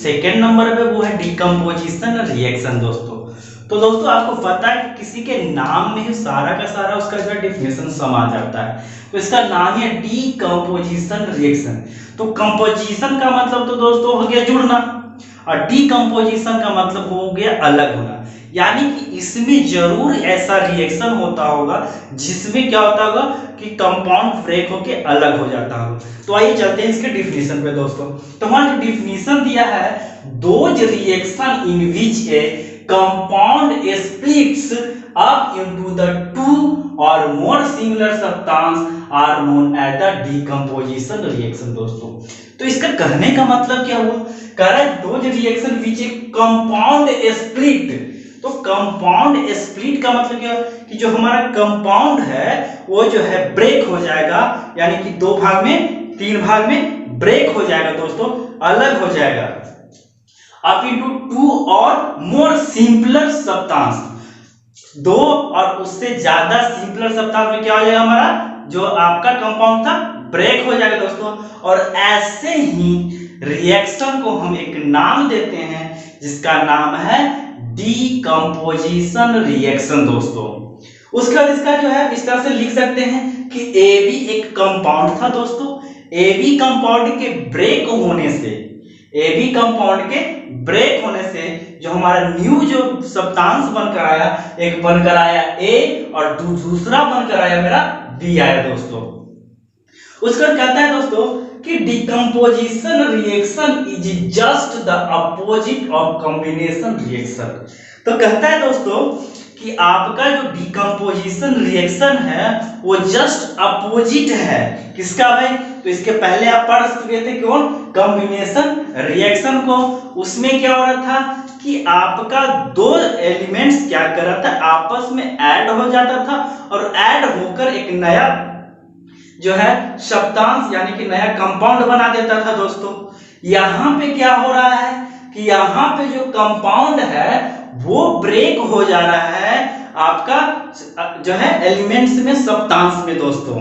Second number पे वो है डिकम्पोजिशन रिएक्शन दोस्तों। तो दोस्तों आपको पता है कि किसी के नाम में ही सारा का सारा उसका जो डेफिनेशन समा जाता है, तो इसका नाम है डिकम्पोजिशन रिएक्शन। तो कंपोजिशन का मतलब तो दोस्तों हो गया जुड़ना, और डिकम्पोजिशन का मतलब हो गया अलग होना। यानी कि इसमें जरूर ऐसा रिएक्शन होता होगा जिसमें क्या होता होगा कि कंपाउंड ब्रेक होके अलग हो जाता होगा। तो आइए चलते हैं इसके डिफिनीशन पे दोस्तों। तो हमारा जो डिफिनीशन दिया है, those reaction in which a compound splits up into the two or more similar substance are known as the decomposition reaction दोस्तों। तो इसका कहने का मतलब क्या हुआ, कह रहा है those reaction which a compound split. तो कंपाउंड स्प्लिट का मतलब क्या कि जो हमारा कंपाउंड है वो जो है ब्रेक हो जाएगा, यानी कि दो भाग में, तीन भाग में ब्रेक हो जाएगा दोस्तों, अलग हो जाएगा। Up into two or more simpler substance, दो और उससे ज्यादा सिंपलर सब्सटेंस में क्या हो जाएगा, हमारा जो आपका कंपाउंड था ब्रेक हो जाएगा दोस्तों। और ऐसे ही रिएक्शन को हम एक नाम देते हैं जिसका नाम है डिकम्पोजिशन रिएक्शन दोस्तों। उसके बाद इसका जो है इस तरह से लिख सकते हैं कि ए बी एक कंपाउंड था दोस्तों, ए बी कंपाउंड के ब्रेक होने से, ए बी कंपाउंड के ब्रेक होने से जो हमारा न्यू जो सब्सटेंस बनकर आया, एक बनकर आया ए और दूसरा बनकर आया मेरा बी आया दोस्तों। उसका कहता है दोस्तों कि decomposition reaction is just the opposite of combination reaction. तो कहता है दोस्तों कि आपका जो डिकम्पोजिशन रिएक्शन है वो जस्ट अपोजिट है किसका भाई, तो इसके पहले आप पढ़ चुके थे कौन, कॉम्बिनेशन रिएक्शन को। उसमें क्या हो रहा था कि आपका दो एलिमेंट्स क्या कर रहा था, आपस में ऐड हो जाता था और ऐड होकर एक नया जो है सब्सटेंस यानी कि नया कंपाउंड बना देता था दोस्तों। यहां पे क्या हो रहा है कि यहां पे जो कंपाउंड है वो ब्रेक हो जा रहा है आपका जो है एलिमेंट्स में, सब्सटेंस में दोस्तों।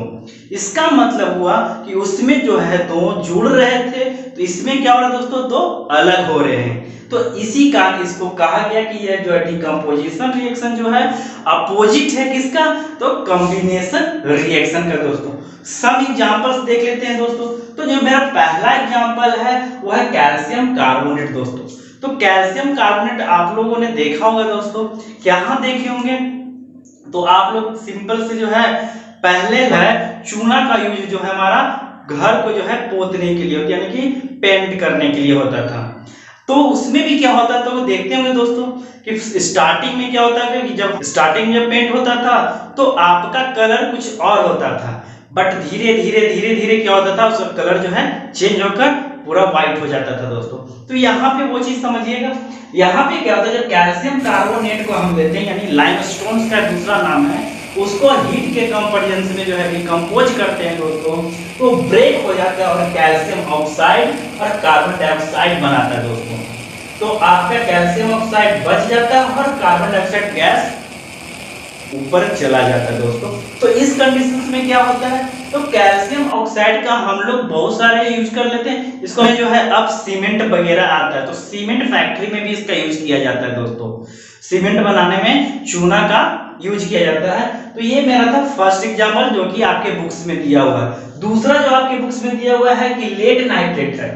इसका मतलब हुआ कि उसमें जो है दो जुड़ रहे थे, तो इसमें क्या हो रहा है दोस्तों, दो अलग हो रहे हैं। तो इसी कारण इसको कहा गया कि यह जो है डिकम्पोजिशन रिएक्शन जो है अपोजिट है किसका, तो कॉम्बिनेशन रिएक्शन का दोस्तों। सब एग्जांपल्स देख लेते हैं दोस्तों। तो जो मेरा पहला एग्जांपल है वो है कैल्शियम कार्बोनेट दोस्तों। तो कैल्शियम कार्बोनेट आप लोगों ने देखा होगा दोस्तों, क्या देखे होंगे, तो आप लोग सिंपल से जो है पहले है चूना का यूज जो है हमारा घर को जो है पोतने के लिए, यानी कि पेंट करने के लिए होता था। तो उसमें भी क्या होता था वो देखते होंगे दोस्तों कि स्टार्टिंग में क्या होता है कि जब स्टार्टिंग में पेंट होता था तो आपका कलर कुछ और होता था, बट धीरे धीरे क्या होता था उसका कलर जो है चेंज होकर पूरा व्हाइट हो जाता था दोस्तों। तो यहाँ पे वो चीज समझिएगा, यहाँ पे क्या होता है जब कैल्शियम कार्बोनेट को हम लेते हैं, यानी लाइमस्टोन का दूसरा नाम है, उसको हीट के कंपेरिजन में जो है डिकम्पोज करते हैं दोस्तों, तो ब्रेक हो जाता है और कैल्शियम ऑक्साइड और कार्बन डाइऑक्साइड बनाता है दोस्तों। तो आपका कैल्शियम ऑक्साइड बच जाता है और कार्बन डाइऑक्साइड गैस ऊपर चला जाता है दोस्तों। तो इस कंडीशन में क्या होता है, तो कैल्शियम ऑक्साइड का हम लोग बहुत सारे यूज कर लेते हैं। इसको जो है अब सीमेंट वगैरह आता है, तो सीमेंट फैक्ट्री में भी इसका यूज किया जाता है दोस्तों। सीमेंट बनाने में चूना का यूज किया जाता है। तो ये मेरा था फर्स्ट एग्जांपल जो कि आपके बुक्स में दिया हुआ है। दूसरा जो आपके बुक्स में दिया हुआ है कि लेड नाइट्रेट है।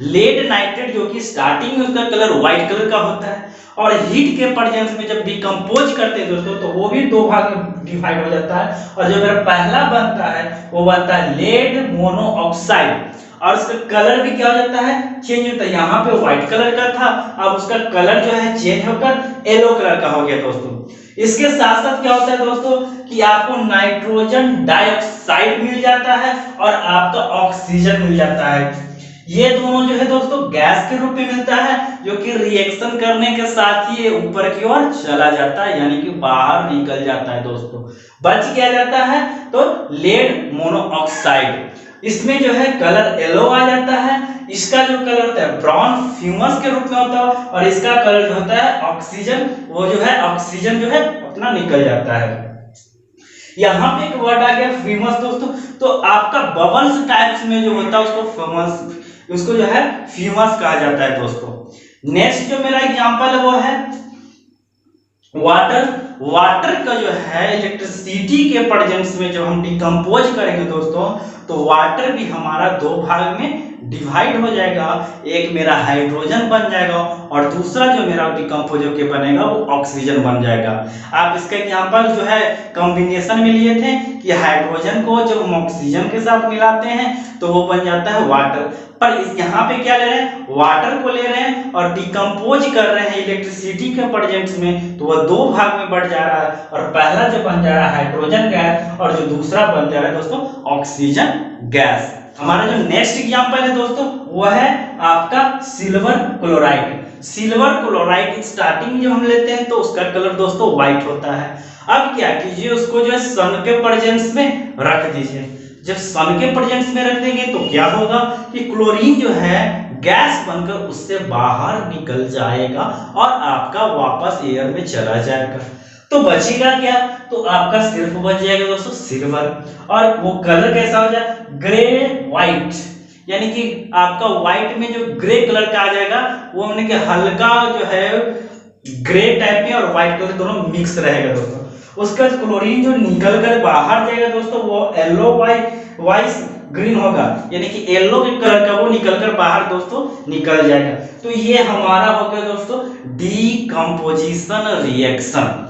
लेड नाइट्रेट जो कि स्टार्टिंग में उसका कलर व्हाइट कलर का होता है और हीट के प्रेजेंस में जब डिकम्पोज करते हैं दोस्तों तो वो भी दो भाग में डिवाइड हो जाता है। और जो मेरा पहला बनता है वो बनता है लेड मोनोऑक्साइड, और उसका कलर भी क्या हो जाता है, चेंज होता है। यहाँ पे व्हाइट कलर का था, अब उसका कलर जो है चेंज होकर येलो कलर का हो गया दोस्तों। इसके साथ साथ क्या होता है दोस्तों कि आपको नाइट्रोजन डाइऑक्साइड मिल जाता है और आपका ऑक्सीजन मिल जाता है। ये दोनों जो है दोस्तों गैस के रूप में मिलता है, जो कि रिएक्शन करने के साथ ही ये ऊपर की ओर चला जाता है, यानी कि बाहर निकल जाता है दोस्तों। बच क्या जाता है, तो लेड मोनोऑक्साइड। इसमें जो है कलर येलो आ जाता है, इसका जो कलर होता है ब्राउन फ्यूमस के रूप में होता है, और इसका कलर जो होता है ऑक्सीजन, वो जो है ऑक्सीजन जो है अपना निकल जाता है। यहाँ पे एक वर्ड आ गया फ्यूमस दोस्तों। तो आपका बबल्स टाइप्स में जो होता है उसको फ्यूमस उसको जो है फ्यूमस कहा जाता है दोस्तों। नेक्स्ट जो मेरा एग्जांपल है वो है वाटर। वाटर का जो है इलेक्ट्रिसिटी के प्रेजेंस में जब हम डिकम्पोज करेंगे दोस्तों, तो वाटर भी हमारा दो भाग में डिवाइड हो जाएगा। एक मेरा हाइड्रोजन बन जाएगा और दूसरा जो मेरा डिकम्पोज होकर बनेगा वो ऑक्सीजन बन जाएगा। आप इसका एग्जांपल जो है कॉम्बिनेशन में लिए थे कि हाइड्रोजन को जब हम ऑक्सीजन के साथ मिलाते हैं तो वो बन जाता है वाटर। पर इस यहाँ पे क्या ले रहे हैं, वाटर को ले रहे हैं और डिकम्पोज कर रहे हैं इलेक्ट्रिसिटी के प्रेजेंस में, तो वह दो भाग में बढ़ जा रहा है और पहला जो बन जा रहा है हाइड्रोजन गैस और जो दूसरा बन जा रहा है दोस्तों ऑक्सीजन गैस। हमारा जो नेक्स्ट एग्जांपल है दोस्तों वो है आपका silver chloride. Silver chloride starting जब हम लेते हैं तो उसका कलर दोस्तों व्हाइट होता है। अब क्या कीजिए, उसको जो है सन के प्रेजेंस में रख दीजिए। जब सन के प्रेजेंस में रख देंगे तो क्या होगा कि क्लोरीन जो है गैस बनकर उससे बाहर निकल जाएगा और आपका वापस एयर में चला जाएगा। तो बचेगा क्या, तो आपका सिर्फ बच जाएगा दोस्तों सिल्वर। और वो कलर कैसा हो जाए, ग्रे व्हाइट, यानी कि आपका व्हाइट में जो ग्रे कलर का आ जाएगा वो यानी कि हल्का जो है ग्रे टाइप में और व्हाइट कलर दोनों मिक्स रहेगा दोस्तों। उसका क्लोरीन जो निकल कर बाहर जाएगा दोस्तों वो येलो वाइस ग्रीन होगा, यानी कि येलो के कलर का वो निकल कर बाहर दोस्तों निकल जाएगा। तो ये हमारा हो गया दोस्तों डीकंपोजिशन रिएक्शन।